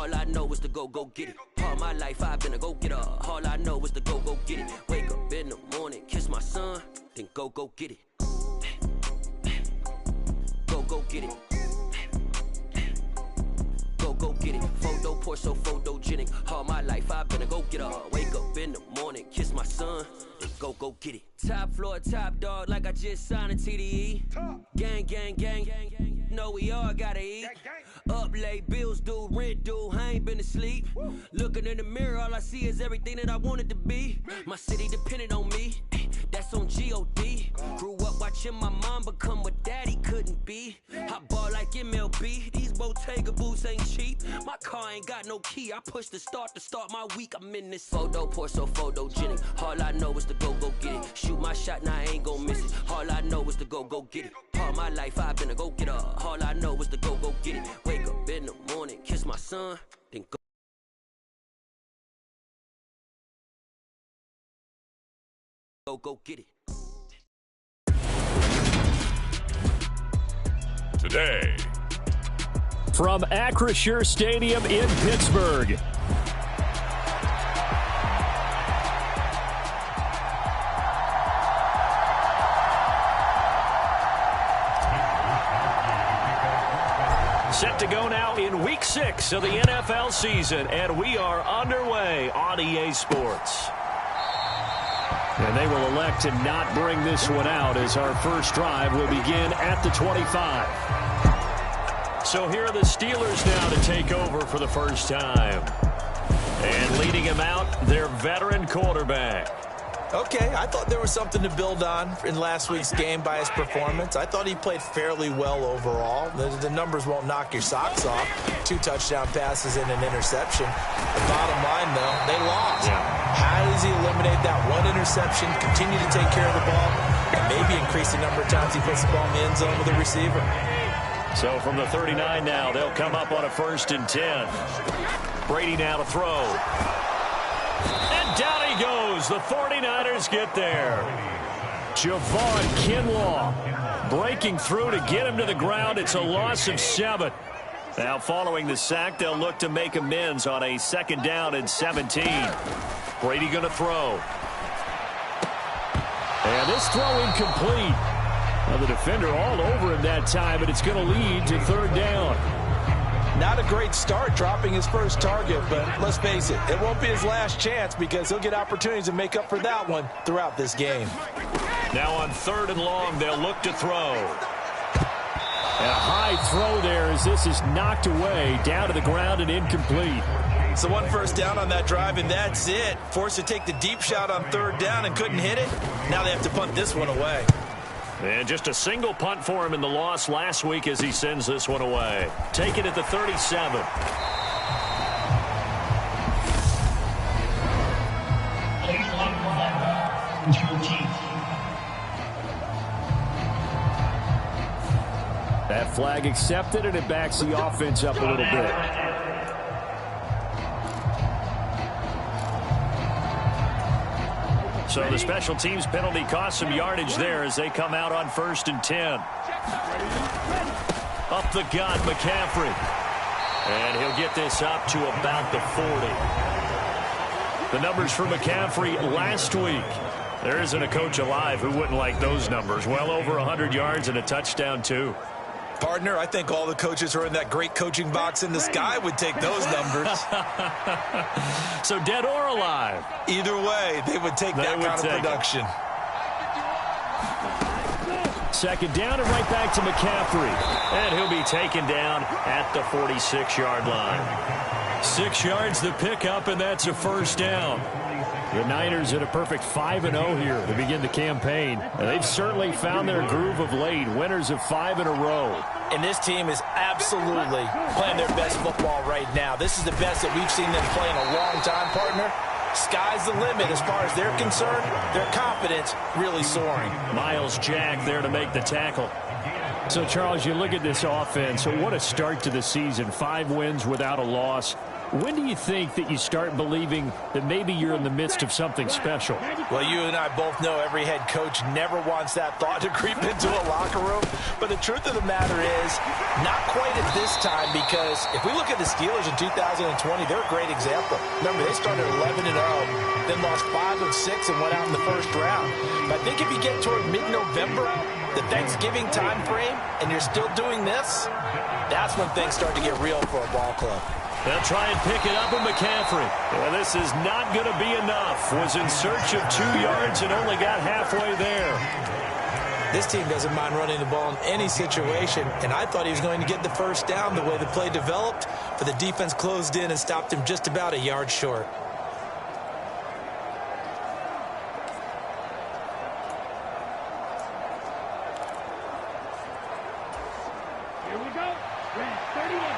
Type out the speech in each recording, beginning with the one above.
All I know is to go get it. All my life I've been a go-getter. All I know is to go get it. Wake up in the morning, kiss my son, then go get it. Go get it. Go get it. Photo poor, so photogenic. All my life I've been a go-getter. Wake up in the morning, kiss my son, then go get it. Top floor, top dog, like I just signed a TDE. Gang, gang, gang, gang, gang. Know we all gotta eat. Up late, bills due, rent due, I ain't been asleep. Looking in the mirror, all I see is everything that I wanted to be. My city depended on me, that's on G.O.D. Grew up watching my mom become what daddy couldn't be. I ball like MLB, these Bottega boots ain't cheap. My car ain't got no key, I push the start to start my week. I'm in this photo poor, so photogenic. All I know is to go get it. Shoot my shot, now I ain't gon' miss it. All I know is to go get it. All my life I've been a go-getter. All I know is to go get it. Wake up in the morning, kiss my son, then go get it. Today, from Acrisure Stadium in Pittsburgh, set to go now in Week 6 of the NFL season, and we are underway on EA Sports. And they will elect to not bring this one out as our first drive will begin at the 25. So here are the Steelers now to take over for the first time. And leading him out, their veteran quarterback. Okay, I thought there was something to build on in last week's game by his performance. I thought he played fairly well overall. The numbers won't knock your socks off. 2 touchdown passes and an interception. The bottom line, though, they lost. Yeah. How does he eliminate that one interception, continue to take care of the ball, and maybe increase the number of times he puts the ball in the end zone with a receiver? So from the 39 now, they'll come up on a 1st and 10. Brady now to throw. And down he goes. The 49ers get there. Javon Kinlaw breaking through to get him to the ground. It's a loss of 7. Now following the sack, they'll look to make amends on a 2nd down and 17. Brady going to throw. And this throw incomplete. Now the defender all over him that time, but it's going to lead to 3rd down. Not a great start dropping his first target, but let's face it, it won't be his last chance because he'll get opportunities to make up for that one throughout this game. Now on 3rd and long, they'll look to throw. And a high throw there as this is knocked away, down to the ground and incomplete. So 1 first down on that drive, and that's it. Forced to take the deep shot on 3rd down and couldn't hit it. Now they have to punt this one away. And just a single punt for him in the loss last week as he sends this one away. Take it at the 37. That flag accepted, and it backs the offense up a little bit. So the special teams penalty cost some yardage there as they come out on 1st and 10. Up the gut, McCaffrey. And he'll get this up to about the 40. The numbers for McCaffrey last week. There isn't a coach alive who wouldn't like those numbers. Well over 100 yards and a touchdown, too. Partner, I think all the coaches who are in that great coaching box in the sky would take those numbers. So dead or alive? Either way, they would take that kind of production. 2nd down and right back to McCaffrey. And he'll be taken down at the 46-yard line. 6 yards the pickup, and that's a 1st down. The Niners at a perfect 5-0 here to begin the campaign. And they've certainly found their groove of late, winners of 5 in a row. And this team is absolutely playing their best football right now. This is the best that we've seen them play in a long time, partner. Sky's the limit as far as they're concerned. Their confidence really soaring. Miles Jack there to make the tackle. So, Charles, you look at this offense. So what a start to the season. 5 wins without a loss. When do you think that you start believing that maybe you're in the midst of something special? Well, you and I both know every head coach never wants that thought to creep into a locker room. But the truth of the matter is, not quite at this time, because if we look at the Steelers in 2020, they're a great example. Remember, they started 11-0, then lost 5 of 6 and went out in the first round. But I think if you get toward mid-November, the Thanksgiving time frame, and you're still doing this, that's when things start to get real for a ball club. They'll try and pick it up with McCaffrey. Well, this is not going to be enough. Was in search of 2 yards and only got halfway there. This team doesn't mind running the ball in any situation, and I thought he was going to get the first down the way the play developed, but the defense closed in and stopped him just about a yard short. Here we go. Red 31.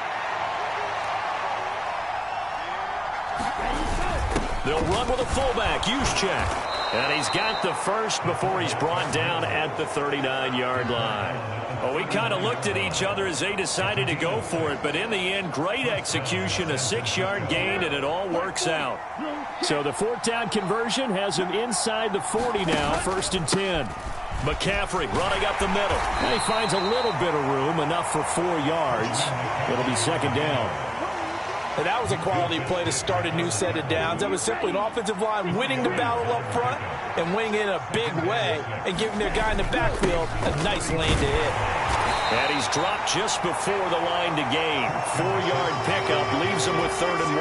They'll run with a fullback, Juszczyk. And he's got the first before he's brought down at the 39-yard line. Well, we kind of looked at each other as they decided to go for it, but in the end, great execution, a 6-yard gain, and it all works out. So the 4th down conversion has him inside the 40 now, 1st and 10. McCaffrey running up the middle. And he finds a little bit of room, enough for 4 yards. It'll be 2nd down. And that was a quality play to start a new set of downs. That was simply an offensive line winning the battle up front and winning in a big way and giving their guy in the backfield a nice lane to hit. And he's dropped just before the line to gain. 4-yard pickup leaves him with 3rd and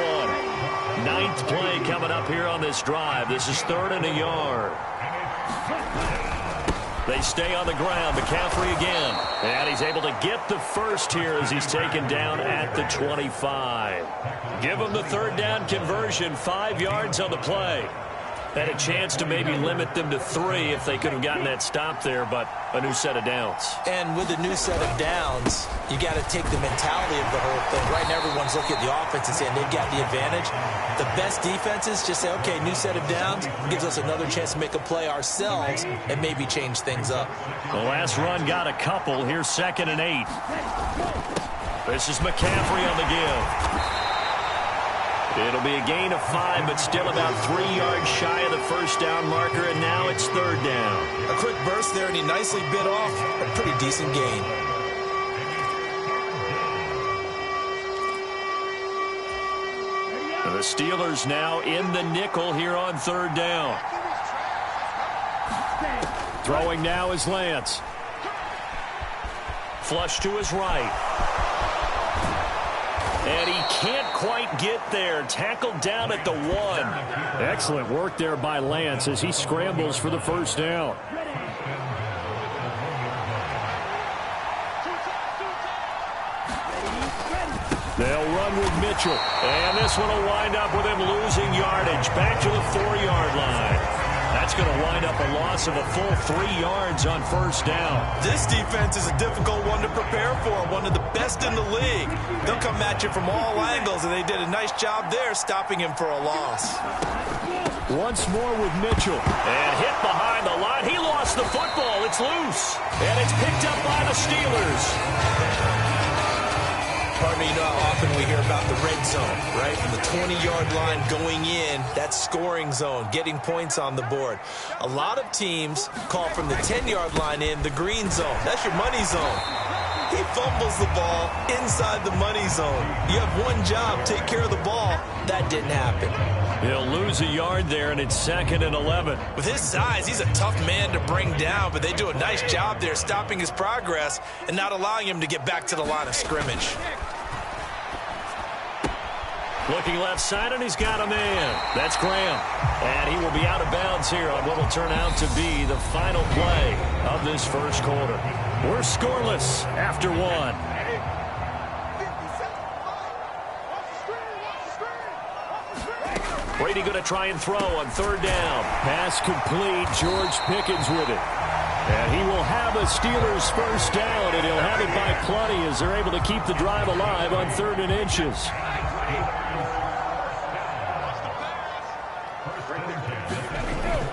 1. 9th play coming up here on this drive. This is 3rd and a yard. They stay on the ground. McCaffrey again. And he's able to get the first here as he's taken down at the 25. Give him the 3rd down conversion. 5 yards on the play. Had a chance to maybe limit them to 3 if they could have gotten that stop there, but a new set of downs. And with a new set of downs, you got to take the mentality of the whole thing. Right now, everyone's looking at the offense and saying they've got the advantage. The best defenses just say, okay, new set of downs gives us another chance to make a play ourselves and maybe change things up. The last run got a couple. Here's 2nd and 8. This is McCaffrey on the give. It'll be a gain of 5, but still about 3 yards shy of the 1st down marker, and now it's 3rd down. A quick burst there, and he nicely bit off a pretty decent gain. The Steelers now in the nickel here on 3rd down. Throwing now is Lance. Flush to his right. And he can't quite get there. Tackled down at the 1. Excellent work there by Lance as he scrambles for the 1st down. They'll run with Mitchell. And this one will wind up with him losing yardage. Back to the 4-yard line. That's going to wind up a loss of a full 3 yards on 1st down. This defense is a difficult one to prepare for, one of the best in the league. They'll come at you from all angles, and they did a nice job there stopping him for a loss. Once more with Mitchell. And hit behind the line. He lost the football. It's loose. And it's picked up by the Steelers. Pardon me, you know how often we hear about the red zone, right? From the 20-yard line going in, that's scoring zone, getting points on the board. A lot of teams call from the 10-yard line in the green zone. That's your money zone. He fumbles the ball inside the money zone. You have one job, take care of the ball. That didn't happen. He'll lose a yard there, and it's 2nd and 11. With his size, he's a tough man to bring down, but they do a nice job there stopping his progress and not allowing him to get back to the line of scrimmage. Looking left side, and he's got a man. That's Graham. And he will be out of bounds here on what will turn out to be the final play of this 1st quarter. We're scoreless after 1. Brady going to try and throw on 3rd down. Pass complete. George Pickens with it. And he will have a Steelers 1st down, and he'll have it by plenty as they're able to keep the drive alive on 3rd and inches.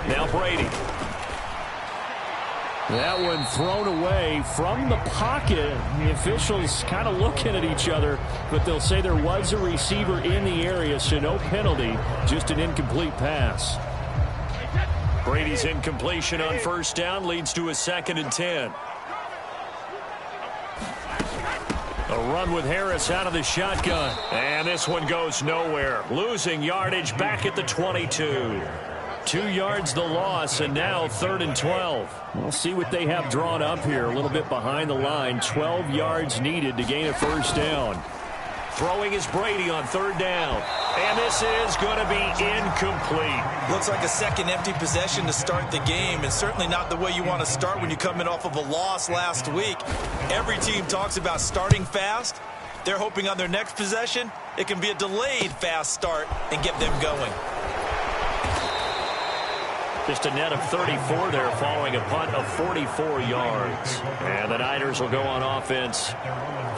Now Brady. That one thrown away from the pocket. The officials kind of looking at each other, but they'll say there was a receiver in the area, so no penalty, just an incomplete pass. Brady's incompletion on first down leads to a 2nd and 10. A run with Harris out of the shotgun. And this one goes nowhere. Losing yardage back at the 22. 2 yards the loss, and now 3rd and 12. We'll see what they have drawn up here. A little bit behind the line. 12 yards needed to gain a first down. Throwing is Brady on 3rd down. And this is going to be incomplete. Looks like a second empty possession to start the game, and certainly not the way you want to start when you're coming off of a loss last week. Every team talks about starting fast. They're hoping on their next possession, it can be a delayed fast start and get them going. Just a net of 34 there following a punt of 44 yards. And the Niners will go on offense.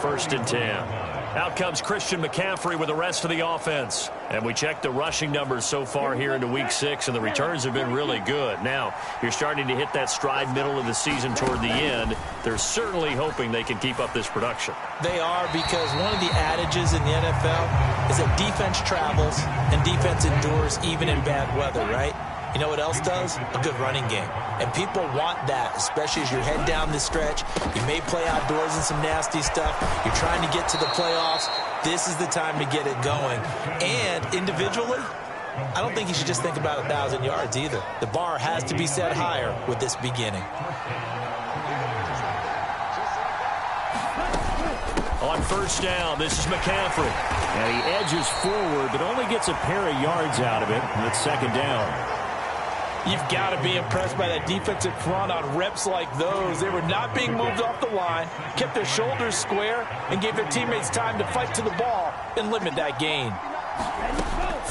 1st and 10. Out comes Christian McCaffrey with the rest of the offense. And we check the rushing numbers so far here into Week 6, and the returns have been really good. Now, you're starting to hit that stride middle of the season toward the end. They're certainly hoping they can keep up this production. They are, because one of the adages in the NFL is that defense travels and defense endures even in bad weather, right? You know what else does? A good running game. And people want that, especially as you head down this stretch. You may play outdoors in some nasty stuff. You're trying to get to the playoffs. This is the time to get it going. And individually, I don't think you should just think about 1,000 yards either. The bar has to be set higher with this beginning. On first down, this is McCaffrey. And he edges forward, but only gets a pair of yards out of it. And it's 2nd down. You've got to be impressed by that defensive front on reps like those. They were not being moved off the line, kept their shoulders square, and gave their teammates time to fight to the ball and limit that gain.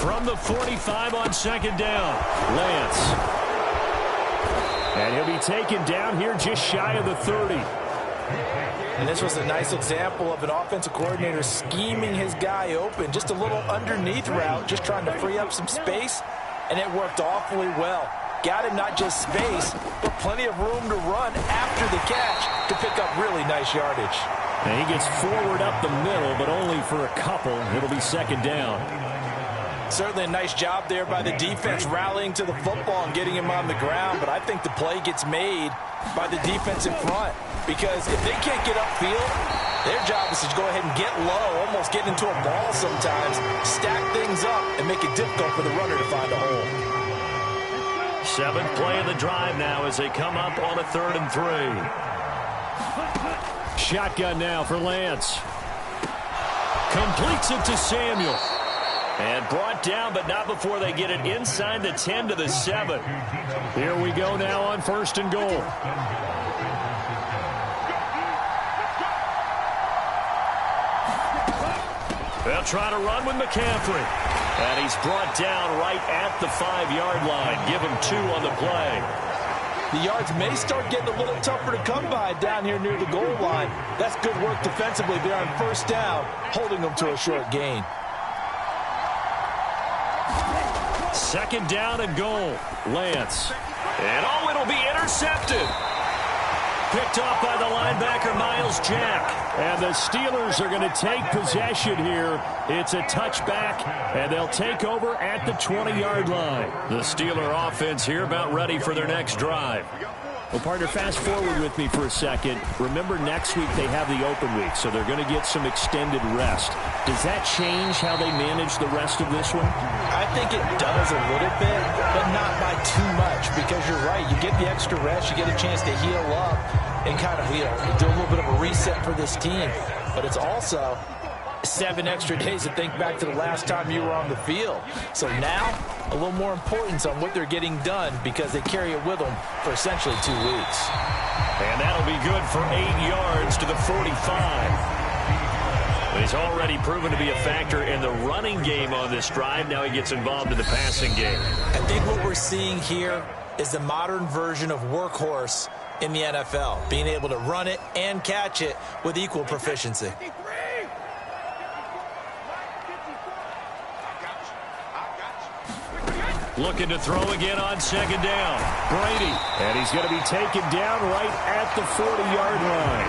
From the 45 on 2nd down, Lance. And he'll be taken down here just shy of the 30. And this was a nice example of an offensive coordinator scheming his guy open. Just a little underneath route, just trying to free up some space, and it worked awfully well. Got him not just space, but plenty of room to run after the catch to pick up really nice yardage. And he gets forward up the middle, but only for a couple. It'll be 2nd down. Certainly a nice job there by the defense rallying to the football and getting him on the ground, but I think the play gets made by the defensive front, because if they can't get upfield, their job is to go ahead and get low, almost get into a ball sometimes, stack things up, and make it difficult for the runner to find a hole. 7th play of the drive now as they come up on a 3rd and 3. Shotgun now for Lance. Completes it to Samuel. And brought down, but not before they get it inside the 10 to the 7. Here we go now on 1st and goal. They'll try to run with McCaffrey. And he's brought down right at the 5-yard line. Give him 2 on the play. The yards may start getting a little tougher to come by down here near the goal line. That's good work defensively there on 1st down, holding them to a short gain. 2nd down and goal. Lance. And it'll be intercepted. Picked off by the linebacker, Miles Jack. And the Steelers are going to take possession here. It's a touchback, and they'll take over at the 20-yard line. The Steeler offense here about ready for their next drive. Well, partner, fast forward with me for a second. Remember, next week they have the open week, so they're going to get some extended rest. Does that change how they manage the rest of this one? I think it does a little bit, but not by too much, because you're right. You get the extra rest. You get a chance to heal up and kind of, do a little bit of a reset for this team. But it's also 7 extra days to think back to the last time you were on the field. So now, a little more importance on what they're getting done, because they carry it with them for essentially 2 weeks. And that'll be good for 8 yards to the 45. He's already proven to be a factor in the running game on this drive. Now he gets involved in the passing game. I think what we're seeing here is the modern version of workhorse in the NFL, being able to run it and catch it with equal proficiency. Looking to throw again on second down. Brady. And he's going to be taken down right at the 40-yard line.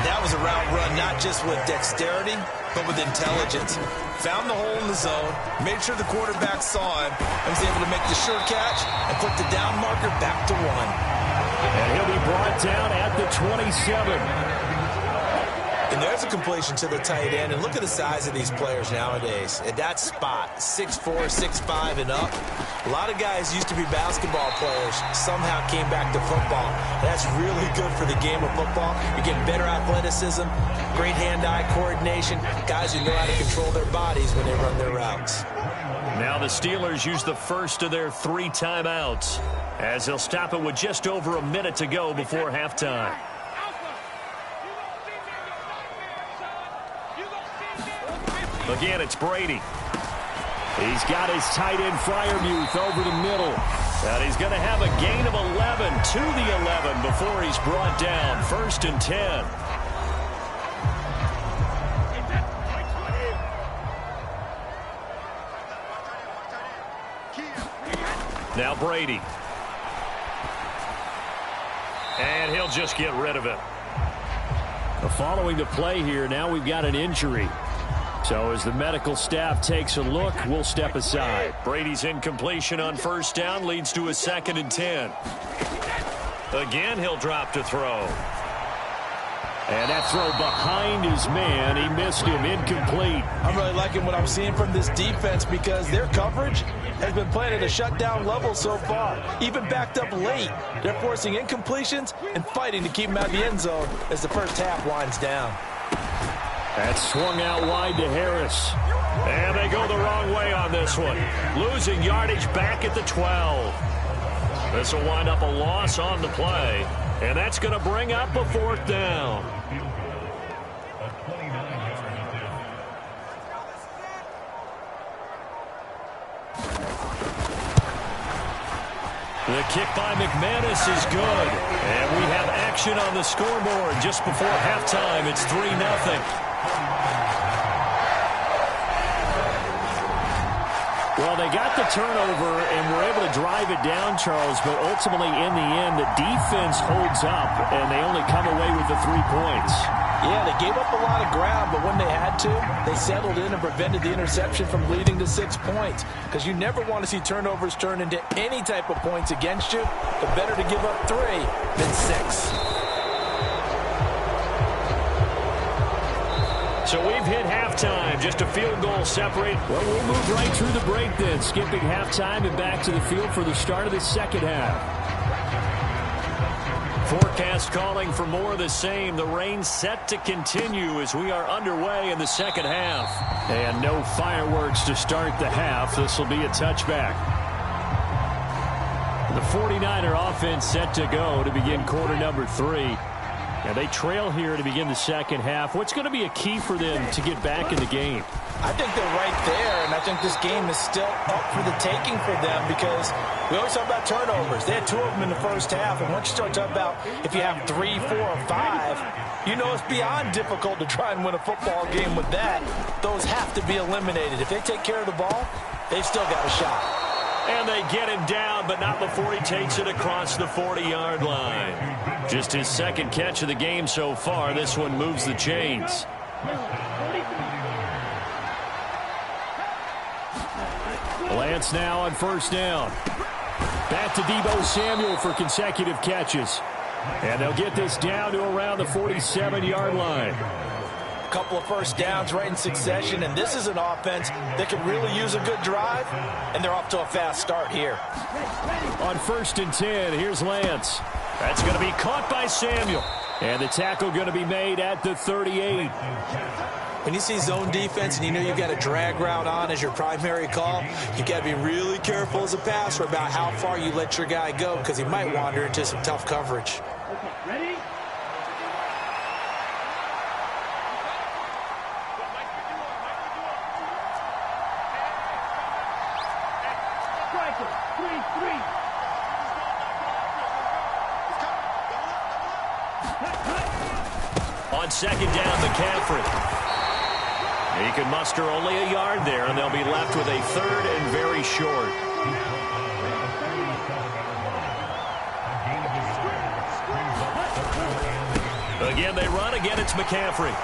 That was a route run not just with dexterity, but with intelligence. Found the hole in the zone, made sure the quarterback saw him, and was able to make the sure catch and put the down marker back to 1. And he'll be brought down at the 27. And there's a completion to the tight end. And look at the size of these players nowadays. At that spot, 6'4", 6'5", and up. A lot of guys used to be basketball players, somehow came back to football. That's really good for the game of football. You get better athleticism, great hand-eye coordination, guys who know how to control their bodies when they run their routes. Now the Steelers use the first of their 3 timeouts, as they'll stop it with just over a minute to go before halftime. Again, it's Brady. He's got his tight end Freiermuth over the middle. And he's going to have a gain of 11 to the 11 before he's brought down. 1st and 10. Now Brady. And he'll just get rid of it. Following the play here, now we've got an injury. So as the medical staff takes a look, we'll step aside. Brady's incompletion on 1st down leads to a 2nd and 10. Again, he'll drop to throw. And that throw behind his man, he missed him, incomplete. I'm really liking what I'm seeing from this defense because their coverage has been playing at a shutdown level so far. Even backed up late, they're forcing incompletions and fighting to keep them out of the end zone as the first half winds down. That's swung out wide to Harris. And they go the wrong way on this one. Losing yardage back at the 12. This will wind up a loss on the play. And that's going to bring up a 4th down. The kick by McManus is good. And we have action on the scoreboard just before halftime. It's 3-0. Well, they got the turnover and were able to drive it down, Charles, but ultimately in the end, the defense holds up, and they only come away with the 3 points. Yeah, they gave up a lot of ground, but when they had to, they settled in and prevented the interception from leading to 6 points, because you never want to see turnovers turn into any type of points against you, but better to give up 3 than 6. So we've hit halftime, just a field goal separate. Well, we'll move right through the break then, skipping halftime and back to the field for the start of the second half. Forecast calling for more of the same. The rain set to continue as we are underway in the second half. And no fireworks to start the half. This will be a touchback. The 49er offense set to go to begin quarter number 3. And they trail here to begin the second half. What's going to be a key for them to get back in the game? I think they're right there, and I think this game is still up for the taking for them because we always talk about turnovers. They had 2 of them in the first half, and once you start talking about if you have 3, 4, or 5, you know it's beyond difficult to try and win a football game with that. Those have to be eliminated. If they take care of the ball, they've still got a shot. And they get him down, but not before he takes it across the 40-yard line. Just his 2nd catch of the game so far. This one moves the chains. Lance now on 1st down. Back to Deebo Samuel for consecutive catches. And they'll get this down to around the 47-yard line. A couple of first downs right in succession, and this is an offense that could really use a good drive, and they're off to a fast start here. On 1st and 10, here's Lance. That's going to be caught by Samuel. And the tackle going to be made at the 38. When you see zone defense and you know you've got a drag route on as your primary call, you've got to be really careful as a passer about how far you let your guy go because he might wander into some tough coverage. Okay, ready? Striker, 3-3. On 2nd down, McCaffrey. He can muster only a yard there, and they'll be left with a third and very short. Again, they run. Again, it's McCaffrey.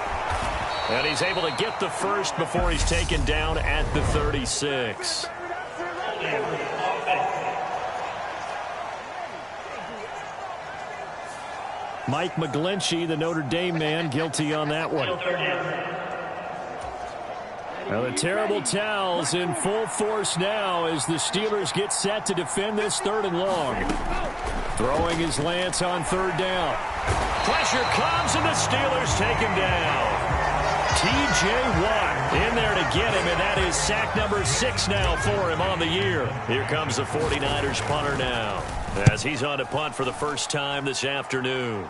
And he's able to get the first before he's taken down at the 36. Mike McGlinchey, the Notre Dame man, guilty on that one. Now the terrible towels in full force now as the Steelers get set to defend this 3rd and long. Throwing his Lance on 3rd down. Pressure comes and the Steelers take him down. T.J. Watt in there to get him, and that is sack number 6 now for him on the year. Here comes the 49ers punter now as he's on to punt for the first time this afternoon.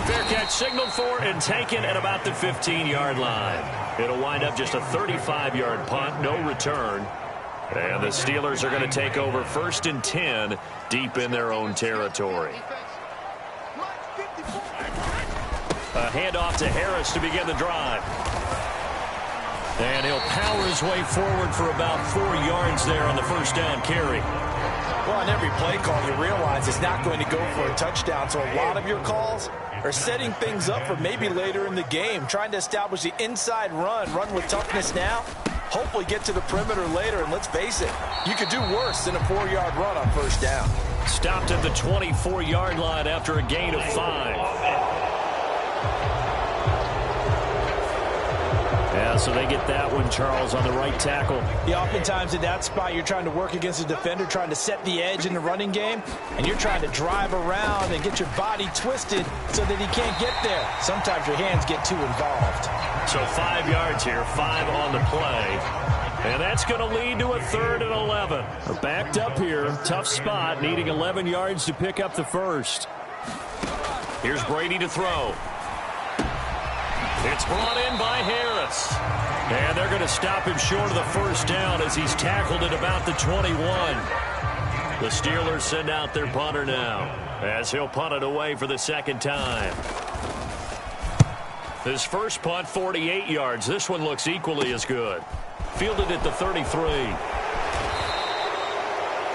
Fair catch signaled for and taken at about the 15-yard line. It'll wind up just a 35-yard punt, no return. And the Steelers are going to take over 1st and 10 deep in their own territory. A handoff to Harris to begin the drive. And he'll power his way forward for about 4 yards there on the 1st down carry. Well, on every play call, you realize it's not going to go for a touchdown. So a lot of your calls are setting things up for maybe later in the game, trying to establish the inside run with toughness now, hopefully get to the perimeter later. And let's face it, you could do worse than a 4-yard run on 1st down. Stopped at the 24-yard line after a gain of 5. Yeah, so they get that one, Charles, on the right tackle. Yeah, oftentimes in that spot, you're trying to work against a defender, trying to set the edge in the running game, and you're trying to drive around and get your body twisted so that he can't get there. Sometimes your hands get too involved. So 5 yards here, 5 on the play. And that's going to lead to a 3rd and 11. We're backed up here, tough spot, needing 11 yards to pick up the first. Here's Brady to throw. It's brought in by Harris. And they're going to stop him short of the 1st down as he's tackled at about the 21. The Steelers send out their punter now as he'll punt it away for the 2nd time. His first punt, 48 yards. This one looks equally as good. Fielded at the 33.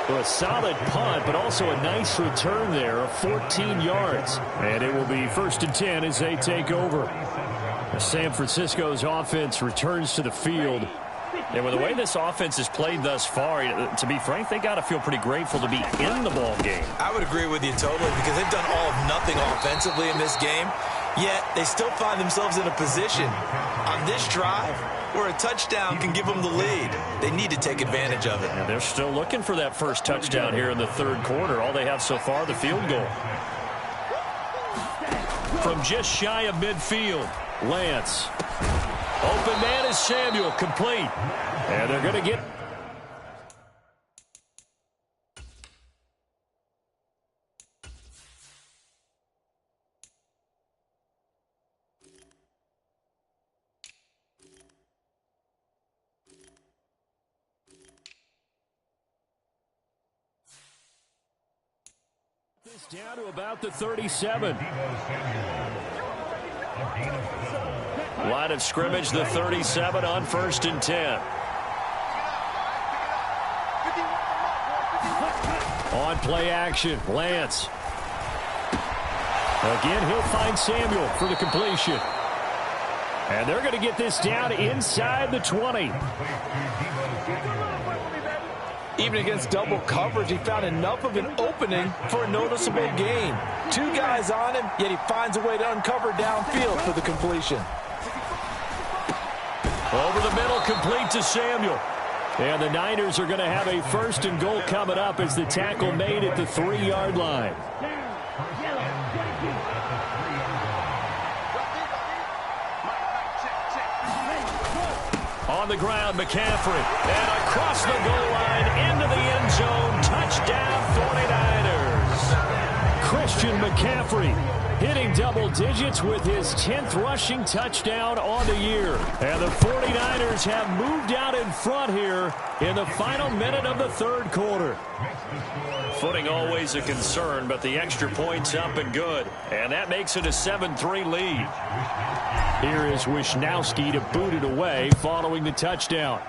Well, a solid punt, but also a nice return there of 14 yards. And it will be 1st and 10 as they take over. San Francisco's offense returns to the field. And with the way this offense has played thus far, to be frank, they got to feel pretty grateful to be in the ball game. I would agree with you totally because they've done all of nothing offensively in this game, yet they still find themselves in a position on this drive where a touchdown can give them the lead. They need to take advantage of it. And they're still looking for that first touchdown here in the 3rd quarter. All they have so far, the field goal. From just shy of midfield, Lance. Open man is Samuel, complete. And they're going to get... this down to about the 37. Line of scrimmage, the 37 on 1st and 10. On play action, Lance. Again, he'll find Samuel for the completion. And they're going to get this down inside the 20. Even against double coverage, he found enough of an opening for a noticeable gain. 2 guys on him, yet he finds a way to uncover downfield for the completion. Over the middle, complete to Samuel. And the Niners are going to have a 1st and goal coming up as the tackle made at the 3-yard line. On the ground, McCaffrey. And across the goal line into the end zone. Touchdown, 49ers. Christian McCaffrey hitting double digits with his 10th rushing touchdown on the year. And the 49ers have moved out in front here in the final minute of the third quarter. Footing always a concern, but the extra point's up and good. And that makes it a 7-3 lead. Here is Wisnowski to boot it away following the touchdown.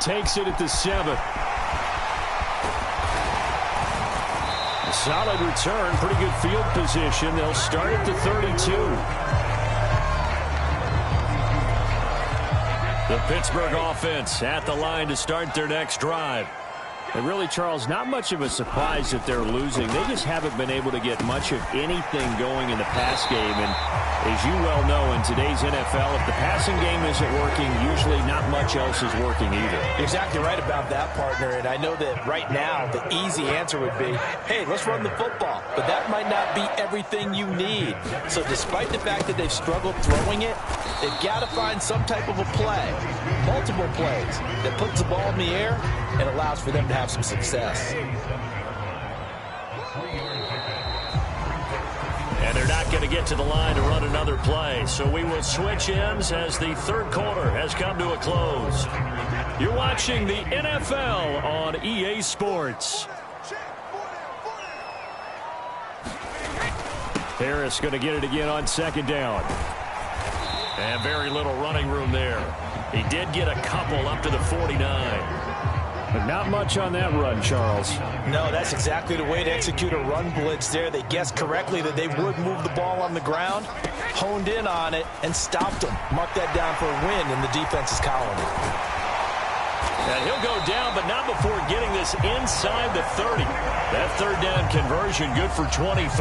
Takes it at the 7. A solid return, pretty good field position. They'll start at the 32. The Pittsburgh offense at the line to start their next drive. And really, Charles, not much of a surprise that they're losing. They just haven't been able to get much of anything going in the pass game. And as you well know, in today's NFL, if the passing game isn't working, usually not much else is working either. Exactly right about that, partner. And I know that right now the easy answer would be, hey, let's run the football. But that might not be everything you need. So despite the fact that they've struggled throwing it, they've got to find some type of a play, multiple plays, that puts the ball in the air and allows for them to have some success. And they're not going to get to the line to run another play. So we will switch ends as the third quarter has come to a close. You're watching the NFL on EA Sports. Harris going to get it again on second down. And very little running room there. He did get a couple up to the 49. But not much on that run, Charles. No, that's exactly the way to execute a run blitz there. They guessed correctly that they would move the ball on the ground, honed in on it, and stopped them. Mark that down for a win in the defense's column. And he'll go down, but not before getting this inside the 30. That third down conversion good for 23.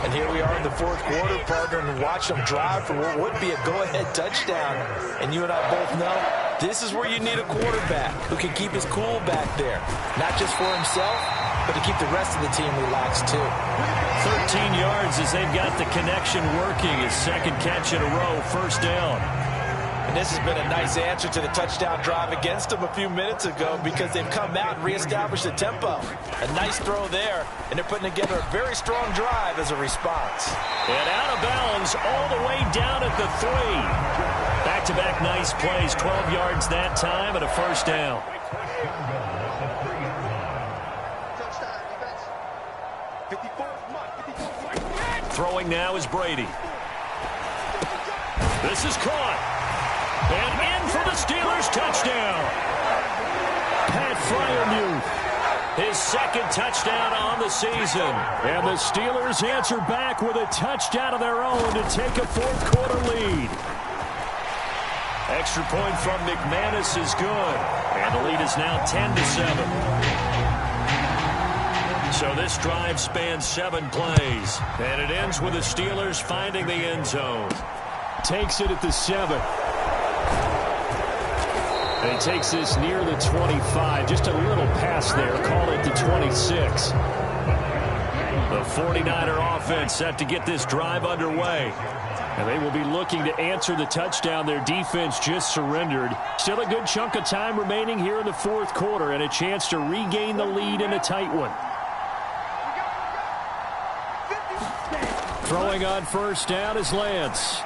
And here we are in the fourth quarter, partner, and watch them drive for what would be a go-ahead touchdown. And you and I both know this is where you need a quarterback who can keep his cool back there. Not just for himself, but to keep the rest of the team relaxed too. 13 yards as they've got the connection working. His second catch in a row, first down. And this has been a nice answer to the touchdown drive against them a few minutes ago because they've come out and reestablished the tempo. A nice throw there, and they're putting together a very strong drive as a response. And out of bounds all the way down at the 3. Back-to-back nice plays, 12 yards that time and a first down. Throwing now is Brady. This is caught. And in for the Steelers, touchdown. Pat Freiermuth, his second touchdown on the season. And the Steelers answer back with a touchdown of their own to take a fourth quarter lead. Extra point from McManus is good. And the lead is now 10-7. So this drive spans 7 plays. And it ends with the Steelers finding the end zone. Takes it at the 7. And he takes this near the 25. Just a little pass there. Call it the 26. The 49er offense set to get this drive underway. And they will be looking to answer the touchdown their defense just surrendered. Still a good chunk of time remaining here in the fourth quarter and a chance to regain the lead in a tight one. Throwing on first down is Lance.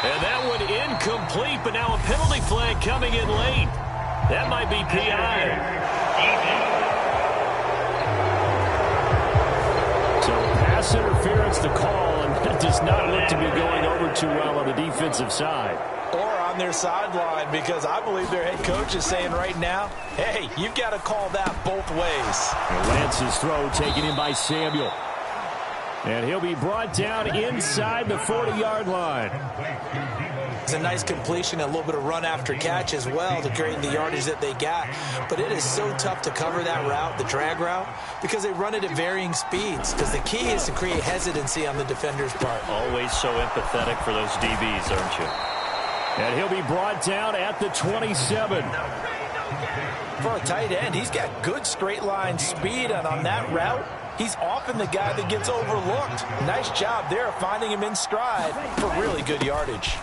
And that one incomplete, but now a penalty flag coming in late. That might be PI. So pass interference the call, and that does not look to be going over too well on the defensive side. Or on their sideline, because I believe their head coach is saying right now, hey, you've got to call that both ways. And Lance's throw taken in by Samuel. And he'll be brought down inside the 40-yard line. It's a nice completion, a little bit of run after catch as well to create the yardage that they got. But it is so tough to cover that route, the drag route, because they run it at varying speeds. Because the key is to create hesitancy on the defender's part. Always so empathetic for those DBs, aren't you? And he'll be brought down at the 27. For a tight end, he's got good straight line speed, and on that route, he's often the guy that gets overlooked. Nice job there finding him in stride for really good yardage.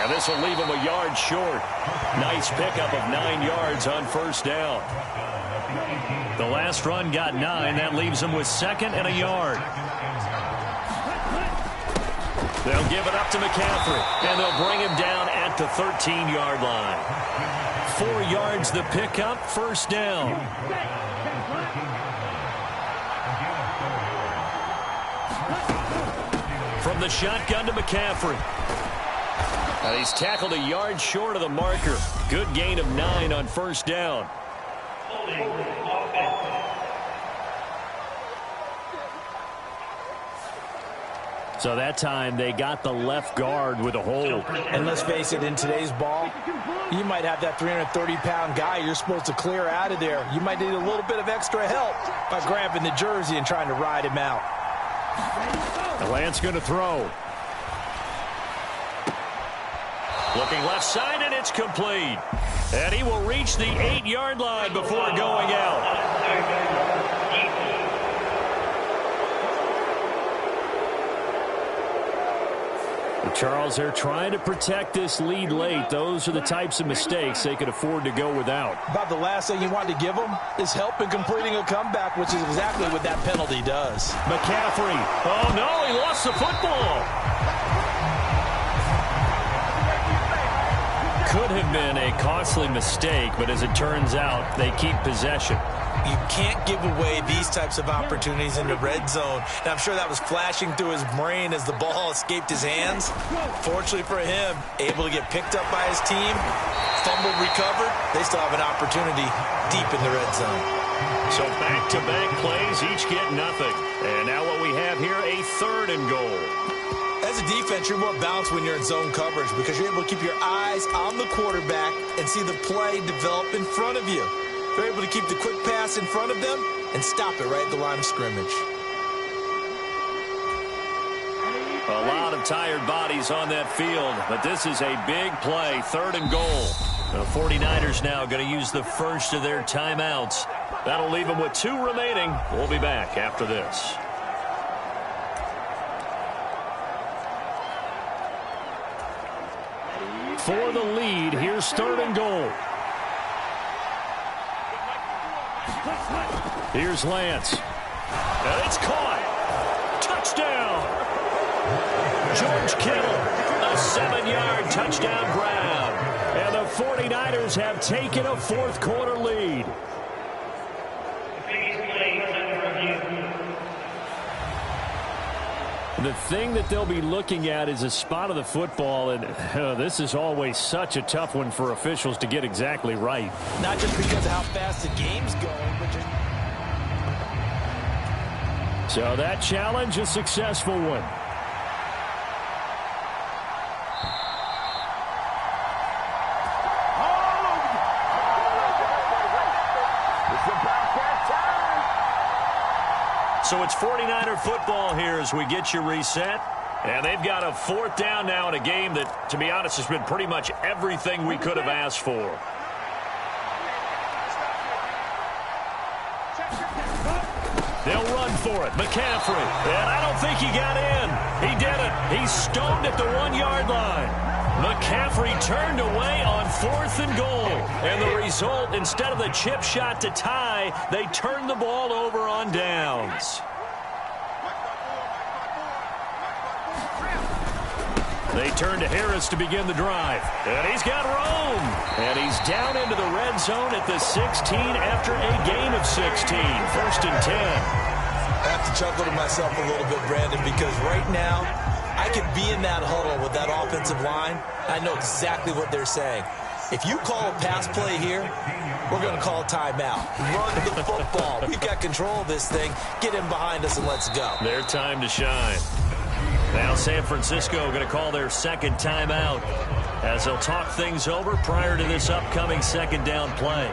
And this will leave him a yard short. Nice pickup of 9 yards on first down. The last run got 9. That leaves him with 2nd and a yard. They'll give it up to McCaffrey, and they'll bring him down at the 13-yard line. 4 yards the pickup, first down. From the shotgun to McCaffrey. And he's tackled a yard short of the marker. Good gain of 9 on first down. So that time they got the left guard with a hold. And let's face it, in today's ball, you might have that 330-pound guy you're supposed to clear out of there. You might need a little bit of extra help by grabbing the jersey and trying to ride him out. Lance going to throw. Looking left side, and it's complete. And he will reach the 8-yard line before going out. Charles, they're trying to protect this lead late. Those are the types of mistakes they could afford to go without. About the last thing you want to give them is help in completing a comeback, which is exactly what that penalty does. McCaffrey. Oh, no, he lost the football. Could have been a costly mistake, but as it turns out, they keep possession. You can't give away these types of opportunities in the red zone. And I'm sure that was flashing through his brain as the ball escaped his hands. Fortunately for him, able to get picked up by his team, fumbled, recovered. They still have an opportunity deep in the red zone. So back-to-back plays, each get nothing. And now what we have here, a 3rd and goal. As a defense, you're more balanced when you're in zone coverage because you're able to keep your eyes on the quarterback and see the play develop in front of you. They're able to keep the quick pass in front of them and stop it right at the line of scrimmage. A lot of tired bodies on that field, but this is a big play, 3rd and goal. The 49ers now going to use the first of their timeouts. That'll leave them with 2 remaining. We'll be back after this. For the lead, here's 3rd and goal. Here's Lance. And it's caught. Touchdown. George Kittle. A 7-yard touchdown grab. And the 49ers have taken a 4th quarter lead. The thing that they'll be looking at is a spot of the football, and this is always such a tough one for officials to get exactly right. Not just because of how fast the game's going, but just... So that challenge, a successful one. So it's 49er football here as we get you reset. And they've got a 4th down now in a game that, to be honest, has been pretty much everything we could have asked for. They'll run for it. McCaffrey. And I don't think he got in. He did it. He's stoned at the 1-yard line. McCaffrey turned away on 4th and goal. And the result, instead of the chip shot to tie, they turned the ball over on downs. They turn to Harris to begin the drive. And he's got room. And he's down into the red zone at the 16 after a gain of 16. 1st and 10. I have to chuckle to myself a little bit, Brandon, because right now I could be in that huddle with that offensive line. I know exactly what they're saying. If you call a pass play here, we're going to call a timeout. Run the football. We've got control of this thing. Get in behind us and let's go. Their time to shine. Now San Francisco going to call their 2nd timeout as they'll talk things over prior to this upcoming 2nd down play.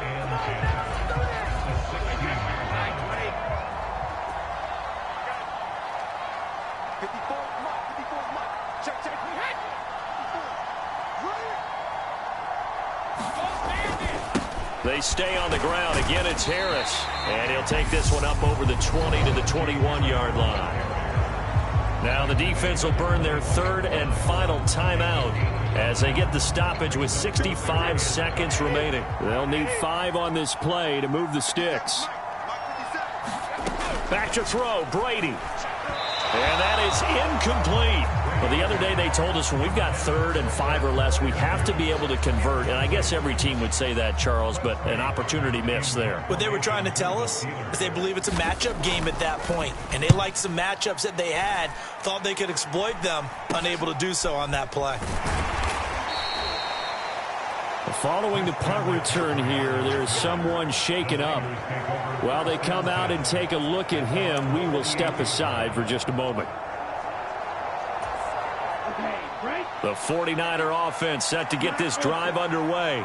They stay on the ground. Again, it's Harris. And he'll take this one up over the 20 to the 21-yard line. Now the defense will burn their 3rd and final timeout as they get the stoppage with 65 seconds remaining. They'll need 5 on this play to move the sticks. Back to throw, Brady. And that is incomplete. Well, the other day they told us when we've got 3rd and 5 or less, we have to be able to convert. And I guess every team would say that, Charles, but an opportunity missed there. What they were trying to tell us is they believe it's a matchup game at that point. And they liked some matchups that they had, thought they could exploit them, unable to do so on that play. Following the punt return here, there's someone shaken up. While they come out and take a look at him, we will step aside for just a moment. The 49er offense set to get this drive underway.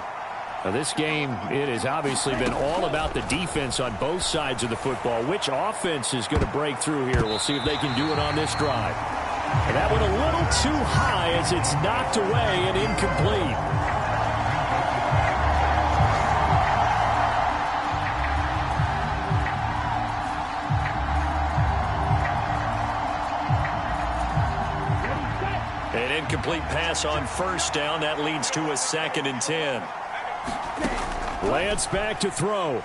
Now, this game, it has obviously been all about the defense on both sides of the football. Which offense is going to break through here? We'll see if they can do it on this drive. And that one a little too high as it's knocked away and incomplete. An incomplete pass on first down. That leads to a 2nd and 10. Lance back to throw.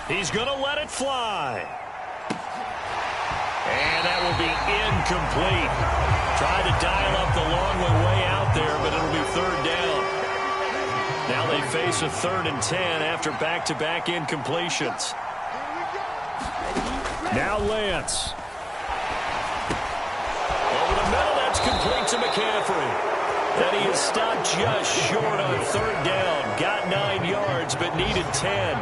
He's going to let it fly. And that will be incomplete. Tried to dial up the long way out there, but it'll be 3rd down. Now they face a 3rd and 10 after back-to-back incompletions. Now Lance. Complete to McCaffrey. And he is stopped just short on 3rd down. Got 9 yards, but needed 10.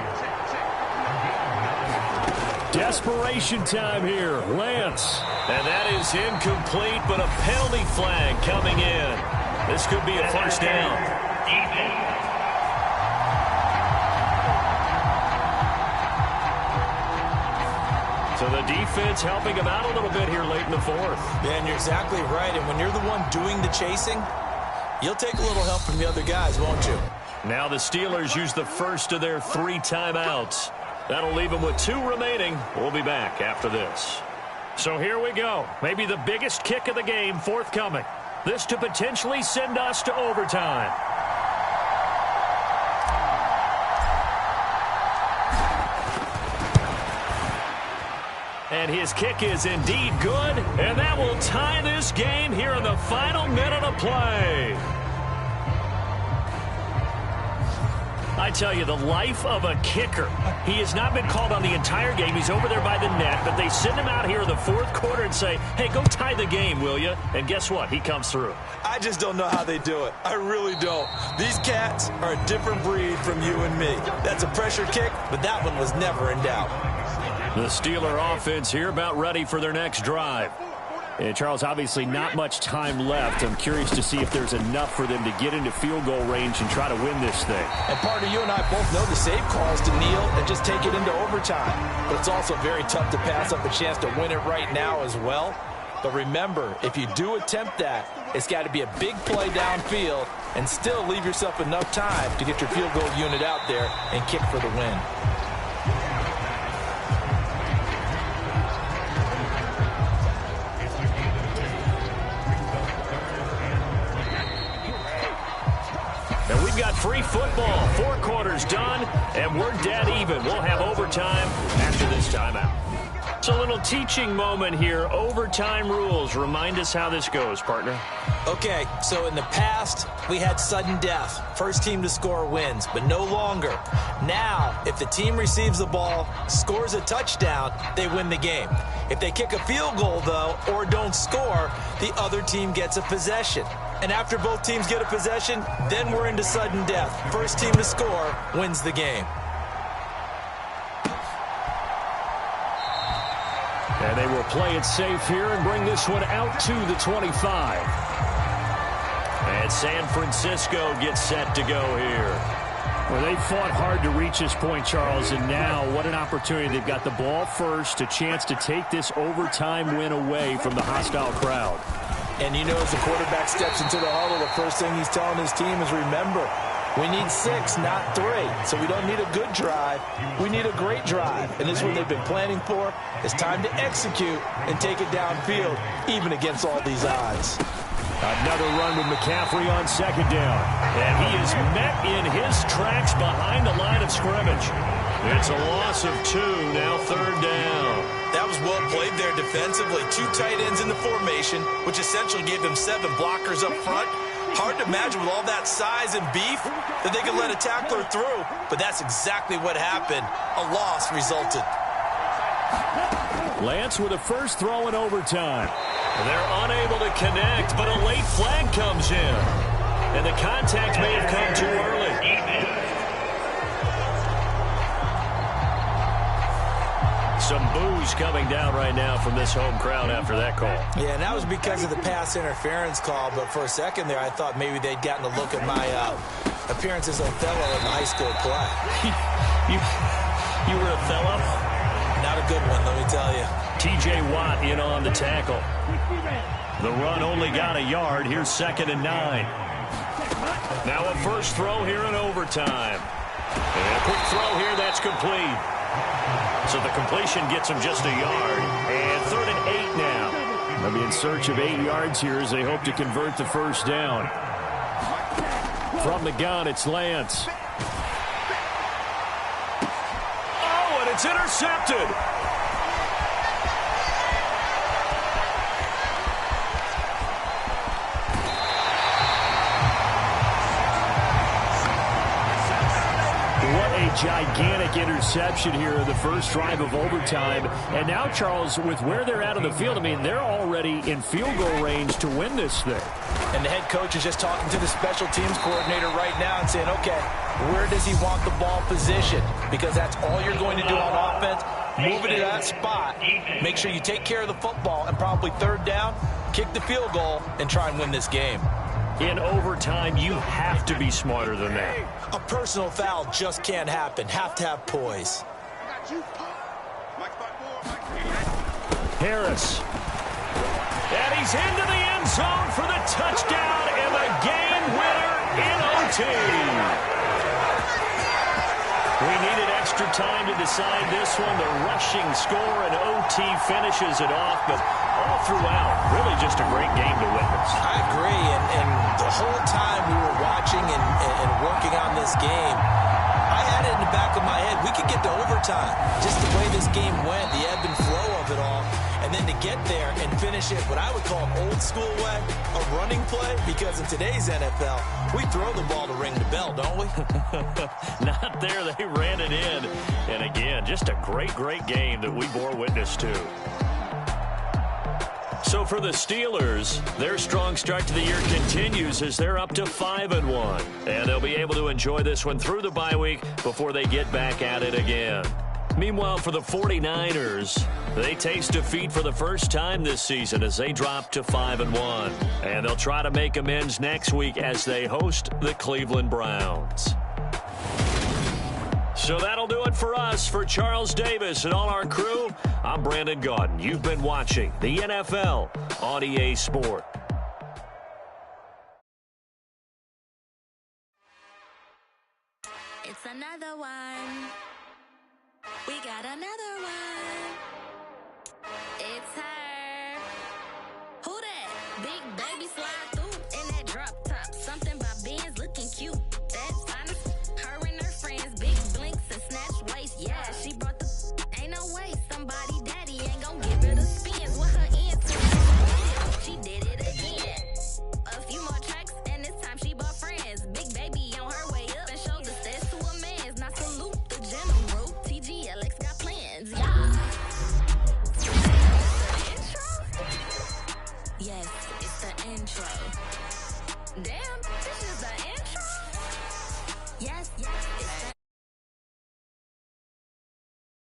Desperation time here. Lance. And that is incomplete, but a penalty flag coming in. This could be a 1st down. So the defense helping him out a little bit here late in the 4th. Yeah, and you're exactly right. And when you're the one doing the chasing, you'll take a little help from the other guys, won't you? Now the Steelers use the first of their 3 timeouts. That'll leave them with 2 remaining. We'll be back after this. So here we go. Maybe the biggest kick of the game forthcoming. This to potentially send us to overtime. And his kick is indeed good, and that will tie this game here in the final minute of play. I tell you, the life of a kicker. He has not been called on the entire game. He's over there by the net, but they send him out here in the 4th quarter and say, hey, go tie the game, will you? And guess what? He comes through. I just don't know how they do it. I really don't. These cats are a different breed from you and me. That's a pressure kick, but that one was never in doubt. The Steeler offense here about ready for their next drive. And Charles, obviously not much time left. I'm curious to see if there's enough for them to get into field goal range and try to win this thing. And partner, you and I both know the save call is to kneel and just take it into overtime. But it's also very tough to pass up a chance to win it right now as well. But remember, if you do attempt that, it's got to be a big play downfield and still leave yourself enough time to get your field goal unit out there and kick for the win. And we've got free football. 4 quarters done, and we're dead even. We'll have overtime after this timeout. So a little teaching moment here. Overtime rules. Remind us how this goes, partner. Okay, so in the past, we had sudden death. First team to score wins, but no longer. Now, if the team receives the ball, scores a touchdown, they win the game. If they kick a field goal, though, or don't score, the other team gets a possession. And after both teams get a possession, then we're into sudden death. First team to score wins the game. And they will play it safe here and bring this one out to the 25. And San Francisco gets set to go here. Well, they fought hard to reach this point, Charles, and now what an opportunity. They've got the ball first, a chance to take this overtime win away from the hostile crowd. And you know, as the quarterback steps into the huddle, the first thing he's telling his team is, remember, we need 6, not 3. So we don't need a good drive. We need a great drive. And this is what they've been planning for. It's time to execute and take it downfield, even against all these odds. Another run with McCaffrey on second down. And he is met in his tracks behind the line of scrimmage. It's a loss of 2, now third down. That was well played there defensively. 2 tight ends in the formation, which essentially gave them 7 blockers up front. Hard to imagine with all that size and beef that they could let a tackler through, but that's exactly what happened. A loss resulted. Lance with a first throw in overtime. They're unable to connect, but a late flag comes in. And the contact may have come too early. Some boos coming down right now from this home crowd after that call. Yeah, and that was because of the pass interference call, but for a second there I thought maybe they'd gotten a look at my appearance as Othello in the high school play. You were Othello? Not a good one, let me tell you. T.J. Watt in on the tackle. The run only got a yard. Here's 2nd and 9. Now a first throw here in overtime. And a quick throw here, that's complete. So the completion gets him just a yard. And 3rd and 8 now. They'll be in search of 8 yards here as they hope to convert the first down. From the gun, it's Lance. Oh, and it's intercepted. Gigantic interception here in the first drive of overtime. And now, Charles, with where they're at on the field, I mean, they're already in field goal range to win this thing. And the head coach is just talking to the special teams coordinator right now and saying, okay, where does he want the ball positioned? Because that's all you're going to do on offense. Move it to that spot. Make sure you take care of the football, and probably 3rd down, kick the field goal, and try and win this game. In overtime, you have to be smarter than that. A personal foul just can't happen. Have to have poise. Harris. And he's into the end zone for the touchdown and the game winner in OT. We needed extra time to decide this one. The rushing score and OT finishes it off, but all throughout, really just a great game to witness. I agree, and the whole time we were watching and working on this game, I had it in the back of my head, we could get to overtime. Just the way this game went, the ebb and flow of it all, and then to get there and finish it what I would call an old school way, a running play, because in today's NFL, we throw the ball to ring the bell, don't we? Not there, they ran it in. And again, just a great game that we bore witness to. So for the Steelers, their strong start to the year continues as they're up to 5-1. And they'll be able to enjoy this one through the bye week before they get back at it again. Meanwhile, for the 49ers, they taste defeat for the first time this season as they drop to 5-1. And they'll try to make amends next week as they host the Cleveland Browns. So that'll do it for us. For Charles Davis and all our crew, I'm Brandon Gaudin. You've been watching the NFL on EA Sport. It's another one. We got another one.